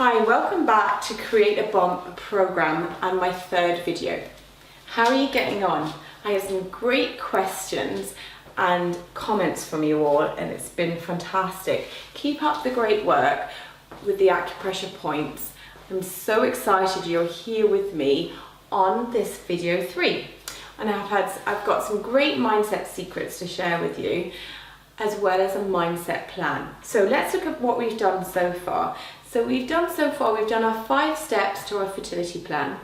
Hi, welcome back to Create a Bump program and my third video. How are you getting on? I have some great questions and comments from you all and it's been fantastic. Keep up the great work with the acupressure points. I'm so excited you're here with me on this video 3. And I've got some great mindset secrets to share with you, as well as a mindset plan. So let's look at what we've done so far. We've done our 5 steps to our fertility plan,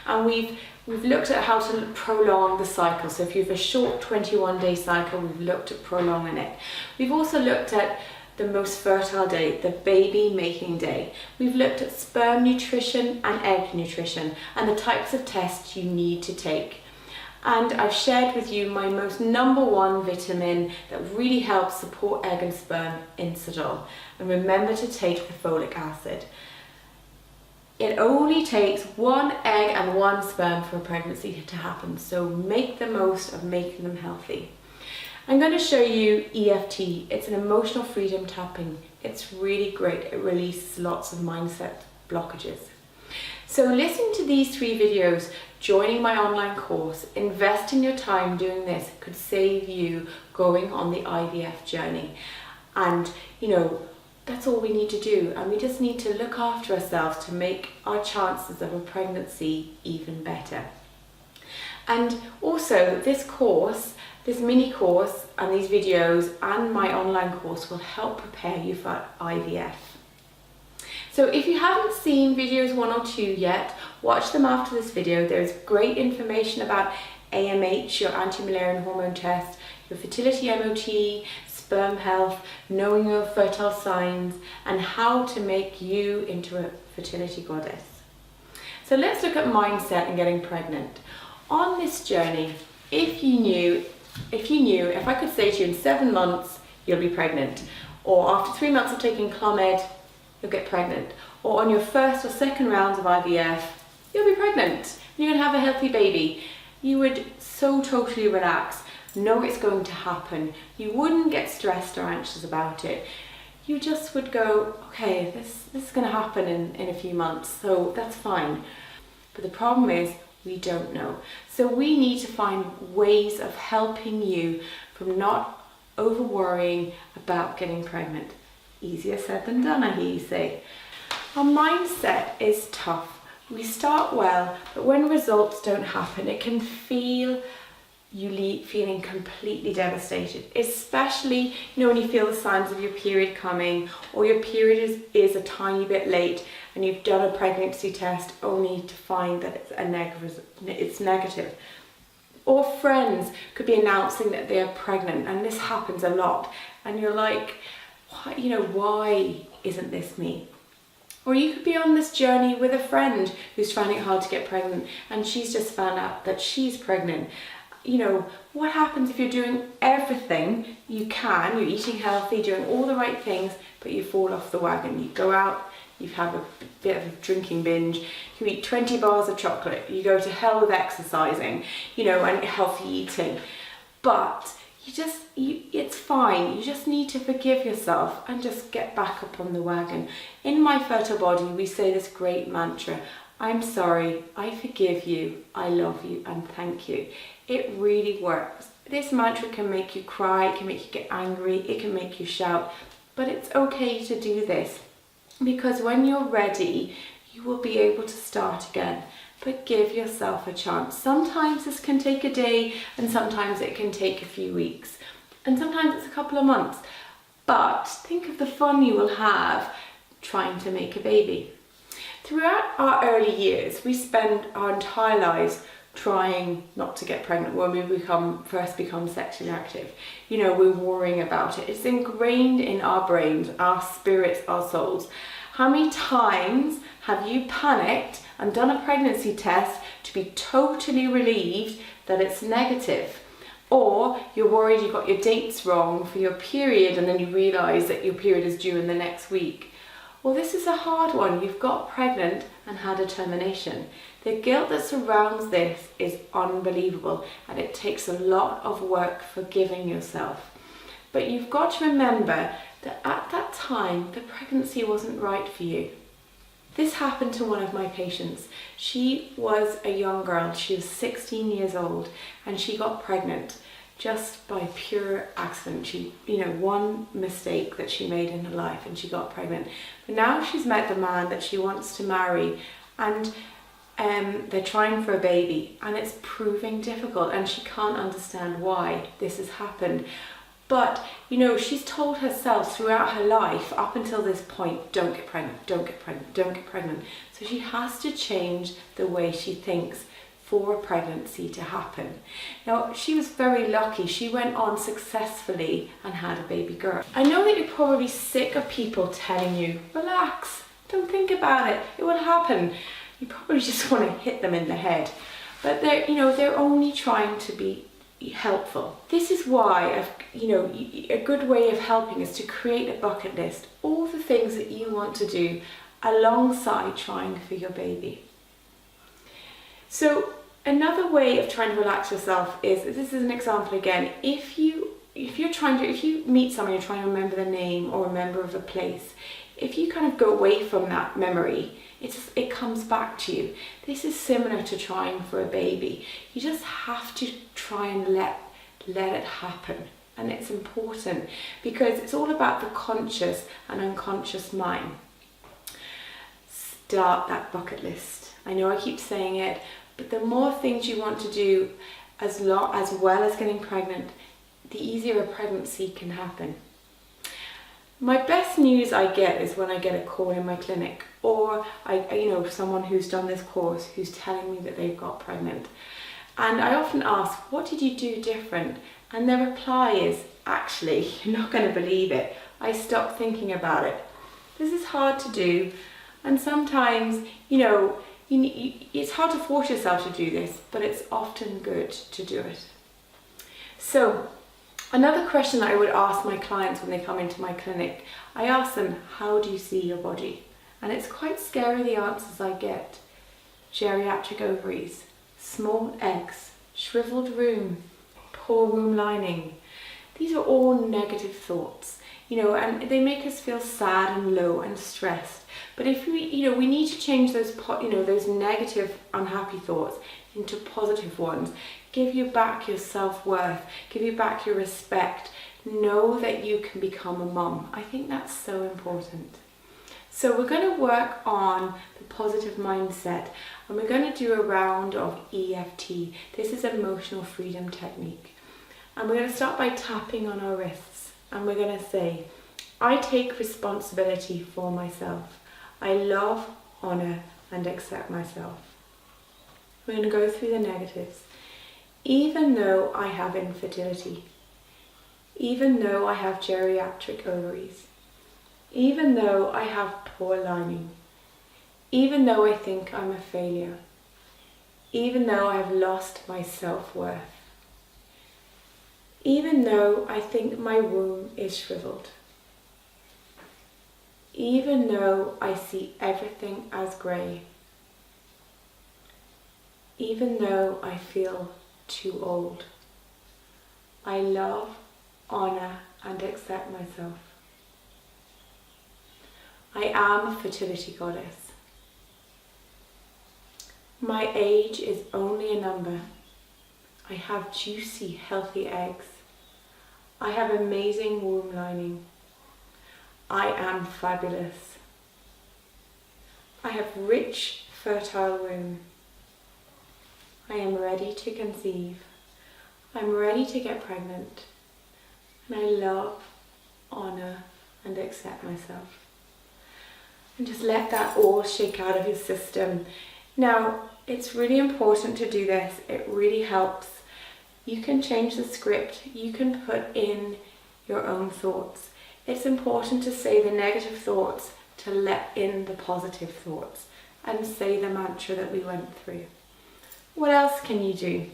and we've looked at how to prolong the cycle. So if you have a short 21-day cycle, we've looked at prolonging it. We've also looked at the most fertile day, the baby making day. We've looked at sperm nutrition and egg nutrition and the types of tests you need to take. And I've shared with you my most #1 vitamin that really helps support egg and sperm, Insadol. And remember to take the folic acid. It only takes 1 egg and 1 sperm for a pregnancy to happen, so make the most of making them healthy. I'm going to show you EFT. It's an emotional freedom tapping. It's really great. It releases lots of mindset blockages. So listening to these 3 videos, joining my online course, investing your time doing this could save you going on the IVF journey. And that's all we need to do. And we just need to look after ourselves to make our chances of a pregnancy even better. And also this course, this mini course and these videos and my online course will help prepare you for IVF. So if you haven't seen videos 1 or 2 yet, watch them after this video. There's great information about AMH, your anti-Müllerian hormone test, your fertility MOT, sperm health, knowing your fertile signs, and how to make you into a fertility goddess. So let's look at mindset and getting pregnant. On this journey, if I could say to you in 7 months, you'll be pregnant, or after 3 months of taking Clomid, you'll get pregnant, or on your 1st or 2nd rounds of IVF, you'll be pregnant, and you're going to have a healthy baby, you would so totally relax, know it's going to happen. You wouldn't get stressed or anxious about it. You just would go, okay, this is going to happen in a few months, so that's fine. But the problem is, we don't know. So we need to find ways of helping you from not over worrying about getting pregnant. Easier said than done, I hear you say. Our mindset is tough. We start well, but when results don't happen, it can feel feeling completely devastated, especially when you feel the signs of your period coming, or your period is a tiny bit late and you've done a pregnancy test only to find that it's negative. Or friends could be announcing that they are pregnant, and this happens a lot, and you're like, why isn't this me? Or you could be on this journey with a friend who's finding it hard to get pregnant and she's just found out that she's pregnant. What happens if you're doing everything you can, you're eating healthy, doing all the right things, but you fall off the wagon? You go out, you have a bit of a drinking binge, you eat 20 bars of chocolate, you go to hell with exercising, and healthy eating. But it's fine. You just need to forgive yourself and just get back up on the wagon. In My Fertile Body, we say this great mantra: I'm sorry, I forgive you, I love you, and thank you. It really works. This mantra can make you cry, it can make you get angry, it can make you shout, but it's okay to do this, because when you're ready, you will be able to start again. But give yourself a chance. Sometimes this can take a day, and sometimes it can take a few weeks, and sometimes it's a couple of months. But think of the fun you will have trying to make a baby. Throughout our early years, we spend our entire lives trying not to get pregnant when we first become sexually active. We're worrying about it. It's ingrained in our brains, our spirits, our souls. How many times have you panicked and done a pregnancy test to be totally relieved that it's negative? Or you're worried you got your dates wrong for your period and then you realise that your period is due in the next week. Well, this is a hard one. You've got pregnant and had a termination. The guilt that surrounds this is unbelievable, and it takes a lot of work forgiving yourself. But you've got to remember that at that time, the pregnancy wasn't right for you. This happened to one of my patients. She was a young girl, she was 16 years old, and she got pregnant just by pure accident. She, one mistake that she made in her life and she got pregnant. But now she's met the man that she wants to marry, and they're trying for a baby, and it's proving difficult, and she can't understand why this has happened. But, she's told herself throughout her life, up until this point, don't get pregnant, don't get pregnant, don't get pregnant. So she has to change the way she thinks for a pregnancy to happen. Now, she was very lucky. She went on successfully and had a baby girl. I know that you're probably sick of people telling you, relax, don't think about it, it will happen. You probably just want to hit them in the head. But they're only trying to be helpful. This is why, a good way of helping is to create a bucket list, all the things that you want to do alongside trying for your baby. So another way of trying to relax yourself is, this is an example again, if you meet someone, you're trying to remember the name or remember of a place, if you kind of go away from that memory, it comes back to you. This is similar to trying for a baby. You just have to try and let it happen. And it's important because it's all about the conscious and unconscious mind. Start that bucket list. I know I keep saying it, but the more things you want to do as well as getting pregnant, the easier a pregnancy can happen. My best news I get is when I get a call in my clinic, or someone who's done this course who's telling me that they've got pregnant. And I often ask, what did you do different? And their reply is, actually, you're not going to believe it, I stopped thinking about it. This is hard to do, and sometimes, it's hard to force yourself to do this, but it's often good to do it. So, another question that I would ask my clients when they come into my clinic, I ask them, how do you see your body? And it's quite scary, the answers I get. Geriatric ovaries, small eggs, shriveled womb, poor womb lining. These are all negative thoughts, and they make us feel sad and low and stressed. But if we need to change those negative, unhappy thoughts into positive ones. Give you back your self-worth, give you back your respect. Know that you can become a mum. I think that's so important. So we're going to work on the positive mindset, and we're going to do a round of EFT. This is emotional freedom technique. And we're going to start by tapping on our wrists, and we're going to say, I take responsibility for myself. I love, honour and accept myself. We're going to go through the negatives. Even though I have infertility, even though I have geriatric ovaries, even though I have poor lining, even though I think I'm a failure, even though I have lost my self-worth, even though I think my womb is shriveled, even though I see everything as grey, even though I feel too old, I love, honour and accept myself. I am a fertility goddess. My age is only a number. I have juicy, healthy eggs. I have amazing womb lining. I am fabulous. I have rich, fertile womb. I am ready to conceive. I'm ready to get pregnant. And I love, honour and accept myself. And just let that all shake out of your system. Now, it's really important to do this. It really helps. You can change the script. You can put in your own thoughts. It's important to say the negative thoughts to let in the positive thoughts and say the mantra that we went through. What else can you do?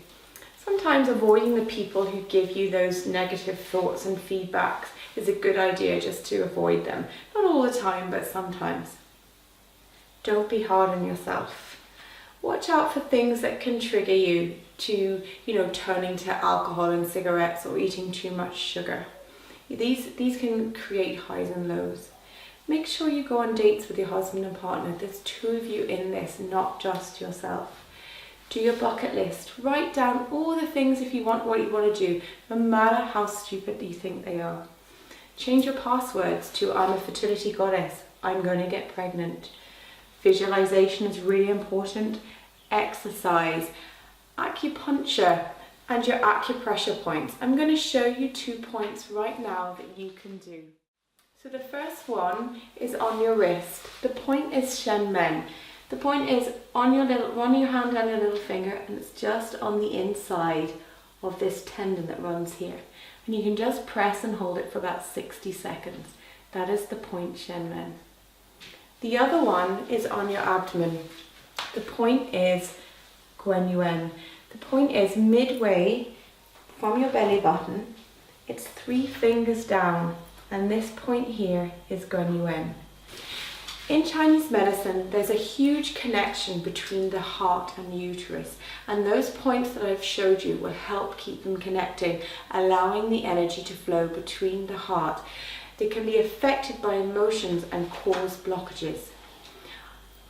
Sometimes avoiding the people who give you those negative thoughts and feedbacks is a good idea, just to avoid them. Not all the time, but sometimes. Don't be hard on yourself. Watch out for things that can trigger you to, turning to alcohol and cigarettes or eating too much sugar. These can create highs and lows. Make sure you go on dates with your husband and partner. There's two of you in this, not just yourself. Do your bucket list. Write down all the things if you want what you want to do, no matter how stupid you think they are. Change your passwords to I'm a fertility goddess, I'm going to get pregnant. Visualization is really important. Exercise, acupuncture, and your acupressure points. I'm going to show you 2 points right now that you can do. So the first one is on your wrist. The point is Shen Men. The point is on your hand and your little finger, and it's just on the inside of this tendon that runs here. And you can just press and hold it for about 60 seconds. That is the point Shen Men. The other one is on your abdomen. The point is Gwen Yuan. The point is midway from your belly button. It's 3 fingers down, and this point here is Gwen Yuan. In Chinese medicine, there's a huge connection between the heart and the uterus, and those points that I've showed you will help keep them connecting, allowing the energy to flow between the heart. They can be affected by emotions and cause blockages.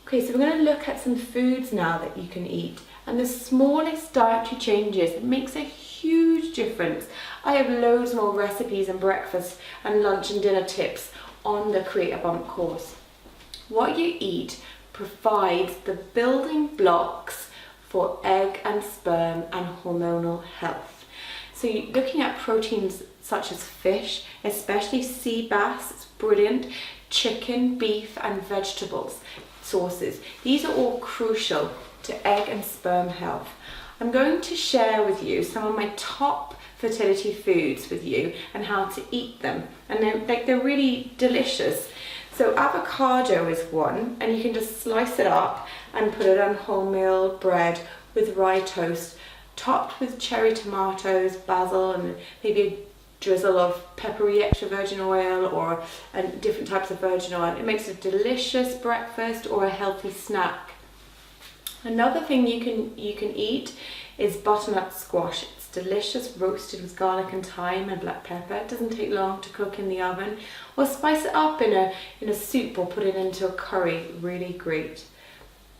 Okay, so we're going to look at some foods now that you can eat, and the smallest dietary changes, it makes a huge difference. I have loads more recipes and breakfast and lunch and dinner tips on the Create a Bump course. What you eat provides the building blocks for egg and sperm and hormonal health. So you're looking at proteins such as fish, especially sea bass, it's brilliant, chicken, beef and vegetables sources. These are all crucial to egg and sperm health. I'm going to share with you some of my top fertility foods with you and how to eat them, and they're really delicious. So avocado is one, and you can just slice it up and put it on wholemeal bread with rye toast, topped with cherry tomatoes, basil, and maybe a drizzle of peppery extra virgin oil or different types of virgin oil. It makes a delicious breakfast or a healthy snack. Another thing you can eat is butternut squash. It's delicious, roasted with garlic and thyme and black pepper. It doesn't take long to cook in the oven. Or spice it up in a soup or put it into a curry. Really great.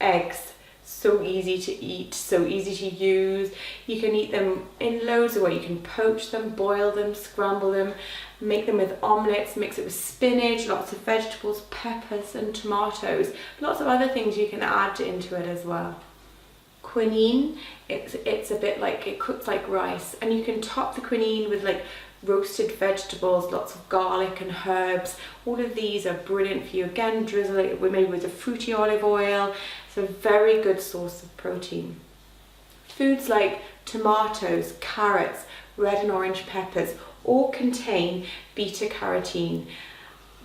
Eggs, so easy to eat, so easy to use. You can eat them in loads of ways. You can poach them, boil them, scramble them, make them with omelettes, mix it with spinach, lots of vegetables, peppers and tomatoes. Lots of other things you can add into it as well. Quinine, it's a bit like, it cooks like rice, and you can top the quinine with like roasted vegetables, lots of garlic and herbs. All of these are brilliant for you. Again, drizzle it maybe with a fruity olive oil. It's a very good source of protein. Foods like tomatoes, carrots, red and orange peppers all contain beta carotene.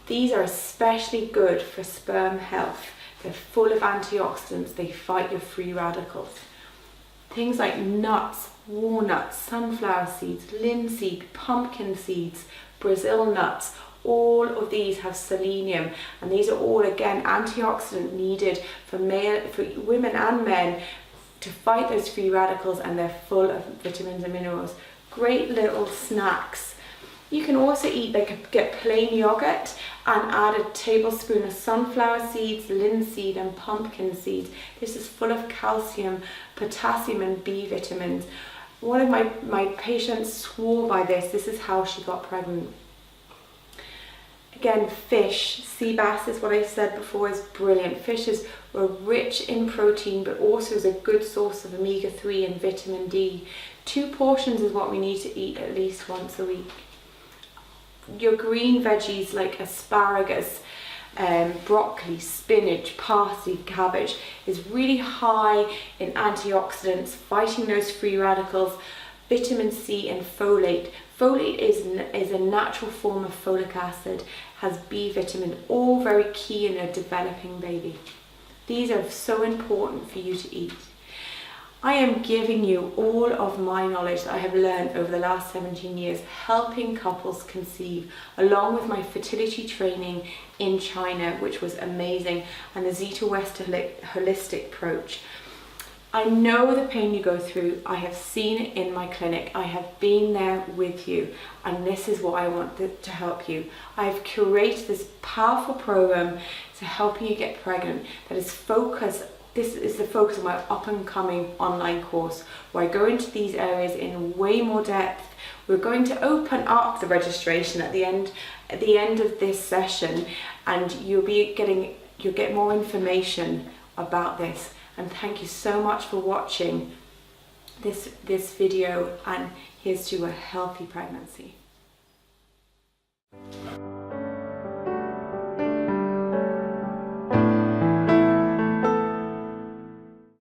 These are especially good for sperm health. They're full of antioxidants. They fight your free radicals. Things like nuts, walnuts, sunflower seeds, linseed, pumpkin seeds, Brazil nuts, all of these have selenium, and these are all again antioxidant needed for women and men to fight those free radicals, and they're full of vitamins and minerals. Great little snacks. You can also get plain yogurt and add a tablespoon of sunflower seeds, linseed and pumpkin seeds. This is full of calcium, potassium and B vitamins. One of my patients swore by this. This is how she got pregnant. Again, fish, sea bass is what I said before, is brilliant. Fish is rich in protein, but also is a good source of omega-3 and vitamin D. 2 portions is what we need to eat at least once a week. Your green veggies like asparagus, broccoli, spinach, parsley, cabbage is really high in antioxidants, fighting those free radicals, vitamin C and folate. Folate is a natural form of folic acid, has B vitamin, all very key in a developing baby. These are so important for you to eat. I am giving you all of my knowledge that I have learned over the last 17 years, helping couples conceive, along with my fertility training in China, which was amazing, and the Zita West holistic approach. I know the pain you go through. I have seen it in my clinic. I have been there with you, and this is what I want to help you. I've curated this powerful program to help you get pregnant that is focused. This is the focus of my up and coming online course, where I go into these areas in way more depth. We're going to open up the registration at the end of this session, and you'll get more information about this. And thank you so much for watching this video, and here's to a healthy pregnancy.